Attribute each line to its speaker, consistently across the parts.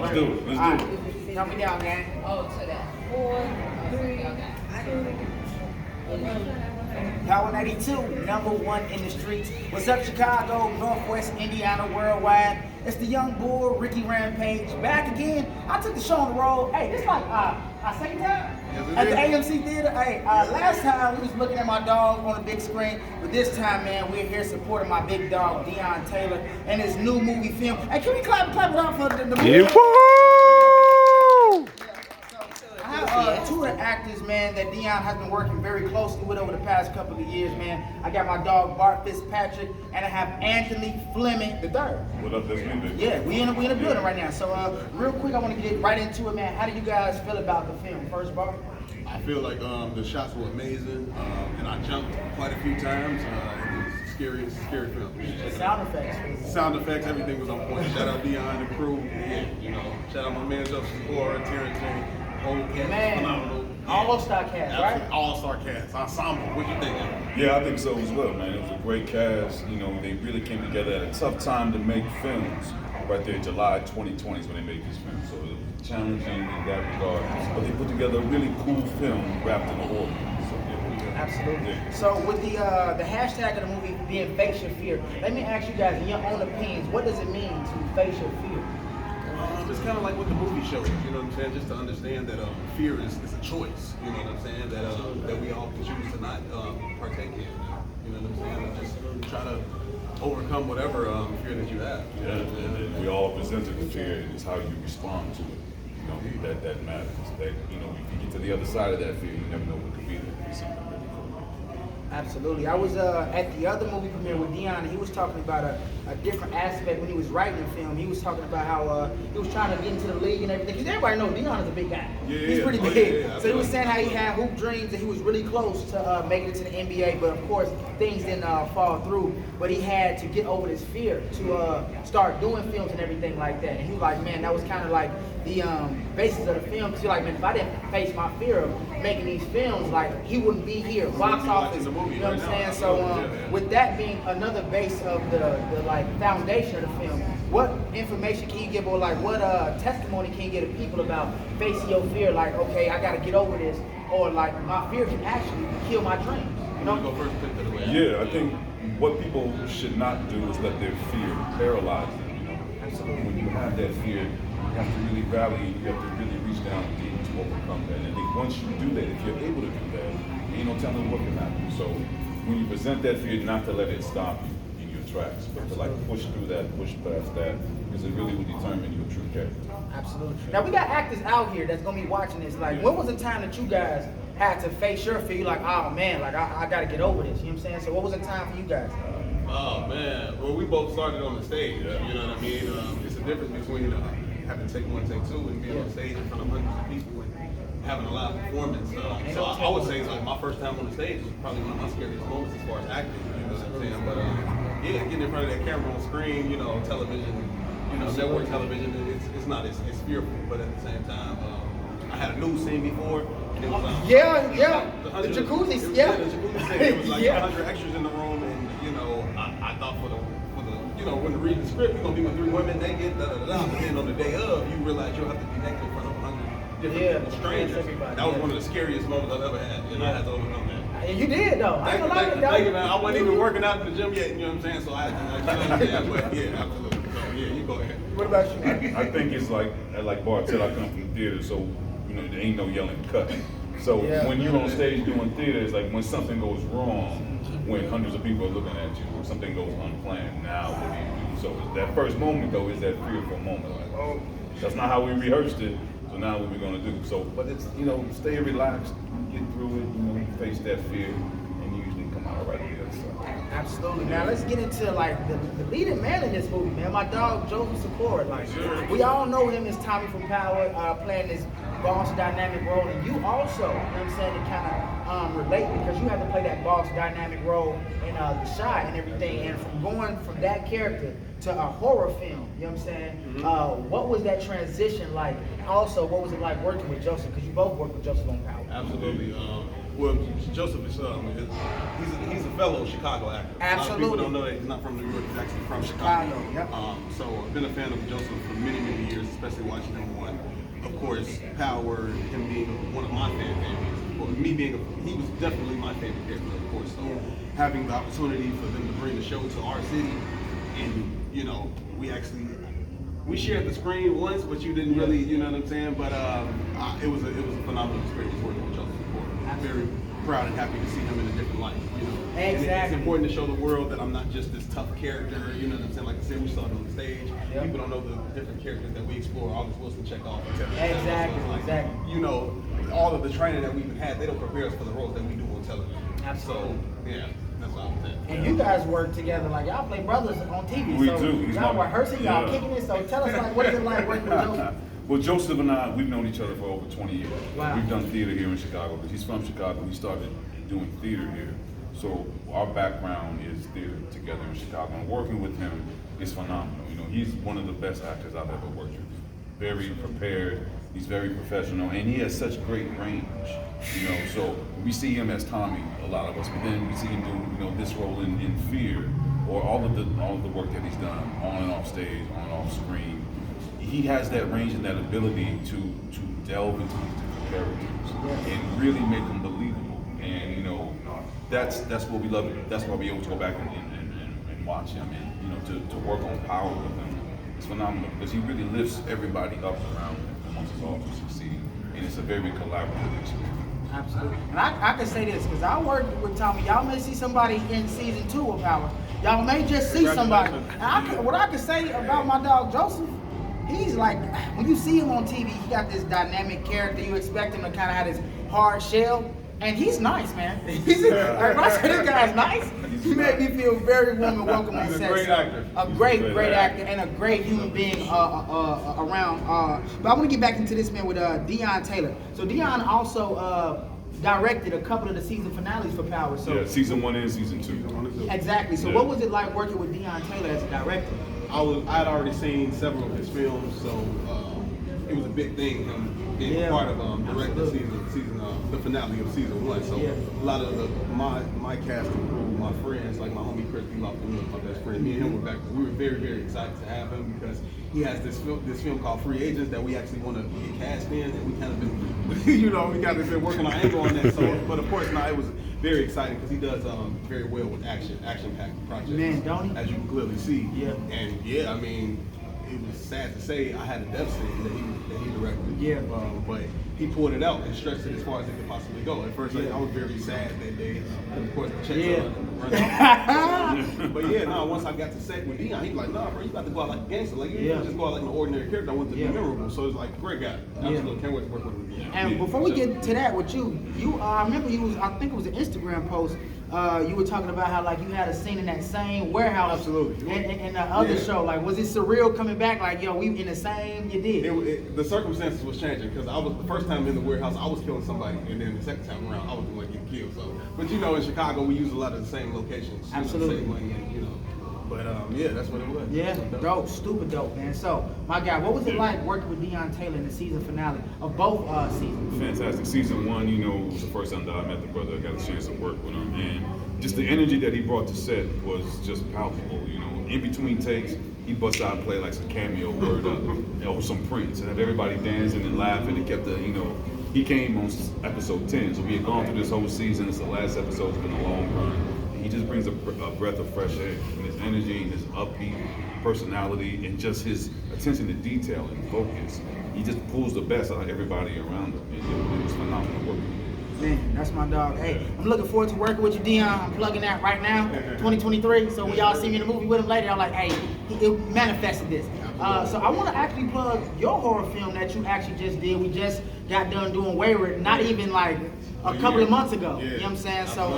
Speaker 1: Let's do it. Let's do it.
Speaker 2: Count me down, gang.
Speaker 3: Oh, to that.
Speaker 2: 4, 3, 2. Power 92, #1 in the streets. What's up, Chicago, Northwest Indiana, worldwide? It's the young bull, Ricky Rampage, back again. I took the show on the road. Hey, this is like our second time at the AMC Theater. Hey, last time we was looking at my dog on the big screen, but this time, man, we're here supporting my big dog, Deon Taylor, and his new movie film. Hey, can we clap it up for the movie?
Speaker 1: Yeah.
Speaker 2: I have two of the actors, man, that Deon has been working very closely with over the past couple of years, man. I got my dog Bart FitzPatrick, and I have Anthony Fleming the third.
Speaker 1: What up, that's me, baby?
Speaker 2: Yeah, we in the building right now. So, real quick, I want to get right into it, man. How do you guys feel about the film? First, Bart?
Speaker 4: I feel like the shots were amazing, and I jumped quite a few times. It was a scary film.
Speaker 2: Sound effects.
Speaker 4: Sound effects, everything was on point. Shout out Deon, the crew, and, shout out my man Joseph Sikora, Terrence, whole cast,
Speaker 2: man,
Speaker 4: phenomenal.
Speaker 2: All-star cast, right?
Speaker 4: All-star cast, ensemble. What you think?
Speaker 1: Yeah, I think so as well, man. It was a great cast. They really came together at a tough time to make films. Right there, July 2020 is when they made this film. So it was challenging in that regard. But they put together a really cool film wrapped in a horror. So, yeah.
Speaker 2: Absolutely.
Speaker 1: Yeah.
Speaker 2: So with the hashtag of the movie being face your fear, let me ask you guys, in your own opinions, what does it mean to face your fear?
Speaker 4: It's kind of like what the movie shows, you know what I'm saying? Just to understand that fear is a choice, you know what I'm saying? That we all can choose to not partake in, you know what I'm saying? And just try to overcome whatever fear that you have.
Speaker 1: Yeah, and we all presented the fear, and it's how you respond to it. That matters. That if you get to the other side of that fear, you never know what could be there. It's something really cool.
Speaker 2: Absolutely. I was at the other movie premiere with Deon, and he was talking about a different aspect when he was writing the film. He was talking about how he was trying to get into the league and everything. Because everybody knows Deon is a big guy. He's pretty big. So he was saying how he had hoop dreams and he was really close to making it to the NBA. But of course, things didn't fall through. But he had to get over this fear to start doing films and everything like that. And he was like, man, that was kind of like the basis of the film. Because he's like, man, if I didn't face my fear of making these films, like, he wouldn't be here. Box office, you know what I'm saying? So with that being another base of the foundation of the film, what information can you give, or like what testimony can you give to people about facing your fear? Like, okay, I got to get over this, or like my fear can actually kill my dreams. You know?
Speaker 4: Go first, pick the way.
Speaker 1: Yeah, I think what people should not do is let their fear paralyze them.
Speaker 2: Absolutely.
Speaker 1: When you have that fear, you have to really rally. You have to really reach down deep to overcome that. And I think once you do that, if you're able to do that, ain't no telling what can happen. So when you present that fear, not to let it stop you in your tracks, but to like push through that, push past that, because it really will determine your true character.
Speaker 2: Absolutely. Now we got actors out here that's gonna be watching this. Like, when was the time that you guys had to face your fear? You're like, oh man, like I gotta get over this. You know what I'm saying? So what was the time for you guys?
Speaker 4: Oh man, well we both started on the stage. You know what I mean? It's a difference between having to take one, take two, and being on stage in front of hundreds of people and having a live performance. So I would say like my first time on the stage was probably one of my scariest moments as far as acting. You know what I'm saying? But yeah, getting in front of that camera on screen, television, network television, it's not as fearful, but at the same time, I had a news scene before. And it was,
Speaker 2: the jacuzzi,
Speaker 4: the jacuzzi scene. It was like 100 extras in the room, and I thought for the when reading the script, you're gonna be with 3 women naked, But then on the day of, you realize you'll have to be naked in front of 100 different strangers. That was one of the scariest moments I've ever had, and I had to overcome that.
Speaker 2: And you did though.
Speaker 4: Thank you, man. I wasn't even working out in the gym yet, you know what I'm saying? So I had to, but yeah, absolutely. So yeah, you go ahead.
Speaker 2: What about you?
Speaker 1: I think it's like Bart said, I come from the theater, so there ain't no yelling cut. So when you're on stage doing theater, it's like when something goes wrong, when hundreds of people are looking at you, or something goes unplanned, now what do you do? So that first moment though is that fearful moment. Like, oh, that's not how we rehearsed it, so now what we're gonna do. So, but it's, stay relaxed, get through it, face that fear, and you usually come out right there. So.
Speaker 2: Absolutely. Now let's get into like the leading man in this movie, man. My dog Joseph Sikora. Like, we all know him as Tommy from Power, playing this boss dynamic role, and you also, you know what I'm saying, to kind of relate, because you have to play that boss dynamic role in The Shy and everything. And from going from that character to a horror film, you know what I'm saying? What was that transition like? Also, what was it like working with Joseph? Because you both worked with Joseph on Power.
Speaker 4: Absolutely. Well, Joseph is he's a fellow Chicago actor.
Speaker 2: Absolutely.
Speaker 4: A lot of people don't know that he's not from New York. He's actually from Chicago.
Speaker 2: Yep.
Speaker 4: So I've been a fan of Joseph for many, many years, especially watching him course, Power, him being one of my fan favorites. Well, he was definitely my favorite character, of course. So having the opportunity for them to bring the show to our city, and you know, we shared the screen once, but you didn't really, you know what I'm saying? But it was a phenomenal experience working with Joseph Sikora. I'm very proud and happy to see him in a different light, you know.
Speaker 2: Exactly.
Speaker 4: And it's important to show the world that I'm not just this tough character, you know what I'm saying? Like I said, we saw it on the stage. Yep. People don't know the different characters that we explore. August Wilson, Chekhov,
Speaker 2: exactly,
Speaker 4: like,
Speaker 2: exactly.
Speaker 4: You know, all of the training that we've had, they don't prepare us for the roles that we do on television.
Speaker 2: Absolutely.
Speaker 4: So, yeah. That's what I'm saying.
Speaker 2: And you guys work together, like y'all play brothers on TV.
Speaker 1: We
Speaker 2: so
Speaker 1: do.
Speaker 2: Y'all rehearsing, y'all kicking it. So tell us, like, what is it like working with Joseph?
Speaker 1: Well, Joseph and I, we've known each other for over 20 years.
Speaker 2: Wow.
Speaker 1: We've done theater here in Chicago. He's from Chicago. He started doing theater here. So our background is theater together in Chicago. And working with him is phenomenal. You know, he's one of the best actors I've ever worked with. Very prepared. He's very professional, and he has such great range. You know, so we see him as Tommy, a lot of us, but then we see him do, you know, this role in Fear, or all of the work that he's done on and off stage, on and off screen. He has that range and that ability to delve into these different characters and really make them believable. And you know, that's what we love. That's why we always go back and watch him, and you know, to work on Power with him. It's phenomenal because he really lifts everybody up around him and wants us all to succeed. And it's a very collaborative experience.
Speaker 2: Absolutely. And I can say this because I worked with Tommy. Y'all may see somebody in season 2 of Power. Y'all may just see somebody. And what I can say about my dog Joseph, he's like, when you see him on TV, he got this dynamic character. You expect him to kind of have this hard shell. And he's nice, man. He's like, when I say this guy's nice, he made me feel very warm and welcome on set.
Speaker 4: He's a great actor.
Speaker 2: A great actor and a great human being around. But I want to get back into this, man, with Deon Taylor. So Deon also directed a couple of the season finales for Power. So
Speaker 1: yeah, season 1 and season 2.
Speaker 2: Exactly. So what was it like working with Deon Taylor as a director?
Speaker 4: I had already seen several of his films, so it was a big thing, him being part of directing the finale of season 1. So a lot of my cast and crew, my friends, like my homie Chris Ilonzeh, my best friend, me and him were back. We were very excited to have him because he has this film called Free Agents that we actually want to get cast in, and we kind of been, you know, we got to been working our angle on that. So, but of course, it was very exciting because he does very well with action-packed projects.
Speaker 2: Man, don't he?
Speaker 4: As you can clearly see.
Speaker 2: Yeah.
Speaker 4: And I mean, it was sad to say I had a death scene that he directed.
Speaker 2: Yeah.
Speaker 4: But he pulled it out and stretched it as far as it could possibly go. At first, I was very sad that day. And of course, the checks run out. But once I got to set with Deon, he was like, "Nah, bro, you got to go out like a gangster. Like, you can't just go out like an ordinary character. I want to be memorable." So it's like, great guy. Absolutely, can't wait to work with him.
Speaker 2: And before we get to that with you, I remember I think it was an Instagram post. You were talking about how like you had a scene in that same warehouse.
Speaker 4: Absolutely.
Speaker 2: In the other show, like was it surreal coming back? Like we in the same. You did.
Speaker 4: The circumstances was changing because I was the first time in the warehouse I was killing somebody, and then the second time around I was going to get killed. So, but you know, in Chicago we use a lot of the same locations.
Speaker 2: Absolutely.
Speaker 4: You know, same way, you know. But that's what it was.
Speaker 2: Yeah, dope, stupid dope, man. So, my guy, what was it like working with Deon Taylor in the season finale of both seasons?
Speaker 1: Fantastic. Season 1, you know, was the first time that I met the brother. I got a chance to work with him, and just the energy that he brought to set was just palpable. You know, in between takes, he busts out and played like some cameo word up, you know, some Prince, and have everybody dancing and laughing. And kept he came on episode 10, so we had gone through this whole season. It's the last episode. It's been a long run. He just brings a breath of fresh air, and his energy, and his upbeat personality, and just his attention to detail and focus. He just pulls the best out of everybody around him, and it was phenomenal working.
Speaker 2: Man, that's my dog. Hey, I'm looking forward to working with you, Deon. I'm plugging that right now, 2023. So when y'all see me in the movie with him later, I'm like, hey, it manifested this. So I want to actually plug your horror film that you actually just did. We just got done doing Wayward, not even like a couple of months ago. You know what I'm saying? So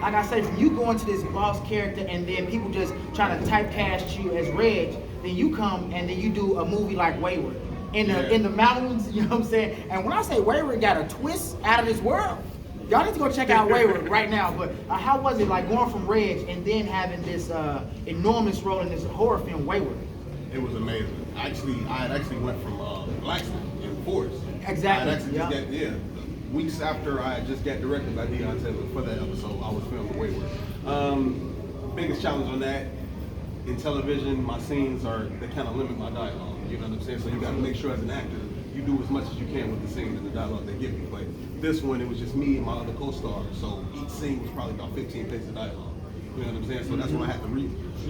Speaker 2: like I say, from you going to this boss character and then people just trying to typecast you as Reg, then you come and then you do a movie like Wayward in the mountains, you know what I'm saying? And when I say Wayward got a twist out of this world, y'all need to go check out Wayward right now. But how was it like going from Reg and then having this enormous role in this horror film, Wayward?
Speaker 4: It was amazing. I had actually went from Blackston in Forest.
Speaker 2: Exactly.
Speaker 4: Weeks after I had just got directed by Deon Taylor for that episode, I was filming Wayward. Biggest challenge on that, in television, my scenes they kind of limit my dialogue. You know what I'm saying? So you got to make sure as an actor you do as much as you can with the scenes and the dialogue they give you. But this one, it was just me and my other co-star, so each scene was probably about 15 pages of dialogue. You know what I'm saying? So that's when I had to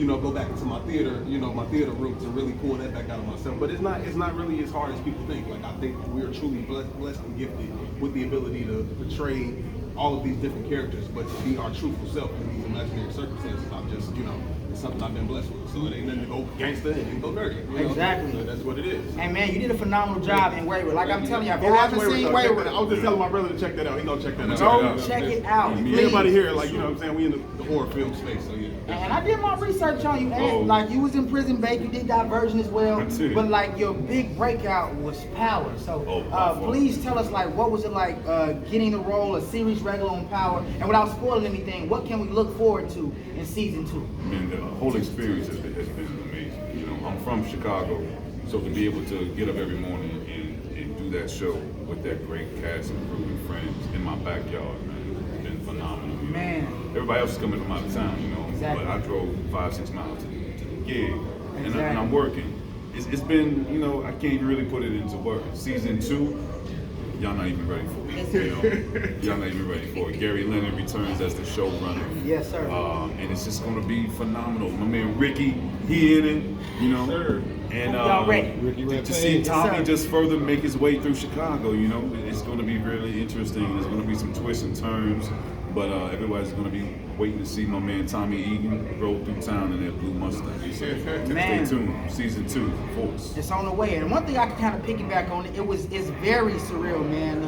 Speaker 4: go back into my theater, my theater roots and really pull that back out of myself. But it's not really as hard as people think. Like, I think we are truly blessed and gifted with the ability to portray all of these different characters, but to be our truthful self in these imaginary circumstances. I'm just, it's something I've been blessed with. So it ain't nothing to go gangster and go dirty.
Speaker 2: Exactly.
Speaker 4: So that's what it is.
Speaker 2: And man, you did a phenomenal job in Wayward. Like I'm telling you, if you haven't seen Wayward,
Speaker 4: I was just telling my brother to check that out. He gonna check that out.
Speaker 2: Go check it out.
Speaker 4: Everybody here, like, what I'm saying, we in the horror film space, so yeah.
Speaker 2: And I did my research on you, and like you was in Prison Break, you did Diversion as well, but like your big breakout was Power. So please tell us, like, what was it like getting the role, a series regular on Power, and without spoiling anything, what can we look forward to in season 2?
Speaker 1: I mean, the whole experience has been amazing. I'm from Chicago, so to be able to get up every morning and do that show with that great cast and crew and friends in my backyard, man, it's been phenomenal.
Speaker 2: Man.
Speaker 1: Everybody else is coming from out of town,
Speaker 2: Exactly.
Speaker 1: but I drove 5-6 miles to the gig, and I'm working. It's been, I can't really put it into words. Season 2, y'all not even ready for it. Y'all not even ready for it. Gary Leonard returns as the showrunner.
Speaker 2: Yes, sir.
Speaker 1: And it's just going to be phenomenal. My man Ricky, he in it,
Speaker 2: Sir.
Speaker 1: And
Speaker 2: y'all ready?
Speaker 1: to see Tommy just further make his way through Chicago, it's going to be really interesting. There's going to be some twists and turns. But everybody's going to be waiting to see my man Tommy Egan roll through town in that blue Mustang. So stay tuned. Season 2, Force.
Speaker 2: It's on the way. And one thing I can kind of piggyback on, it's very surreal, man,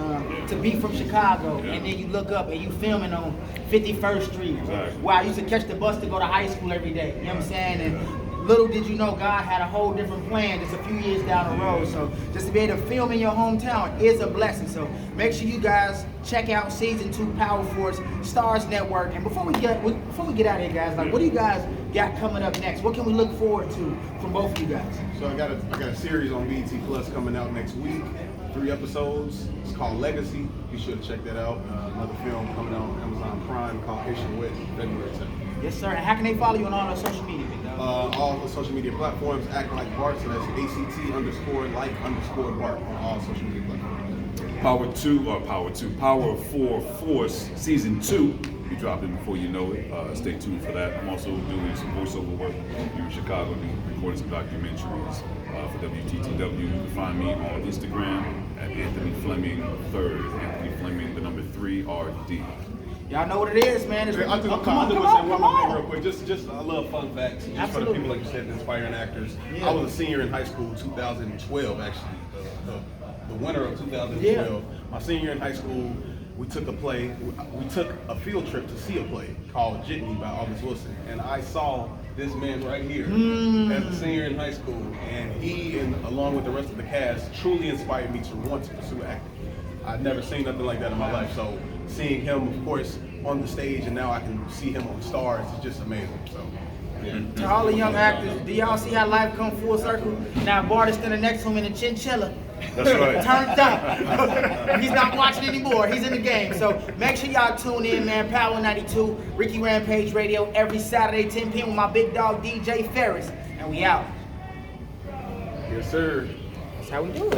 Speaker 2: to be from Chicago and then you look up and you filming on 51st Street.
Speaker 1: Exactly.
Speaker 2: Where I used to catch the bus to go to high school every day. You know what I'm saying? And little did you know, God had a whole different plan just a few years down the road. So just to be able to film in your hometown is a blessing. So make sure you guys check out season 2 Power Force Stars Network. And before we get out of here, guys, like, what do you guys got coming up next? What can we look forward to from both of you guys?
Speaker 4: So I got a series on BET Plus coming out next week. 3 episodes. It's called Legacy. You should check that out. Another film coming out on Amazon Prime called Haitian Wet, February 10th.
Speaker 2: Yes, sir. And how can they follow you on all the social media?
Speaker 4: All the social media platforms, Act Like Bart, so that's ACT_like_Bart on all social media platforms.
Speaker 1: Power 4 Force Season 2. We dropped it before you know it. Stay tuned for that. I'm also doing some voiceover work here in Chicago, recording some documentaries for WTTW. You can find me on Instagram at Anthony Fleming 3rd. Anthony Fleming, the number 3RD.
Speaker 2: Y'all know what it is, man.
Speaker 4: Come on. Real quick. Just I love fun facts. Just for the people, like you said, inspiring actors. Yeah. I was a senior in high school, 2012, actually. The winter of 2012. Yeah. My senior year in high school, we took a play. We took a field trip to see a play called Jitney by August Wilson, and I saw this man right here as a senior in high school, and he, and along with the rest of the cast, truly inspired me to want to pursue acting. I'd never seen nothing like that in my life, so seeing him, of course, on the stage, and now I can see him on Stars, is just amazing. So, yeah.
Speaker 2: To all the young actors, do y'all see how life come full circle? Now Bart is standing next to him in a chinchilla.
Speaker 1: That's right.
Speaker 2: Turned up. He's not watching anymore. He's in the game. So make sure y'all tune in, man. Power 92, Ricky Rampage Radio, every Saturday, 10 p.m. with my big dog DJ Ferris. And we out.
Speaker 4: Yes, sir.
Speaker 2: That's how we do it.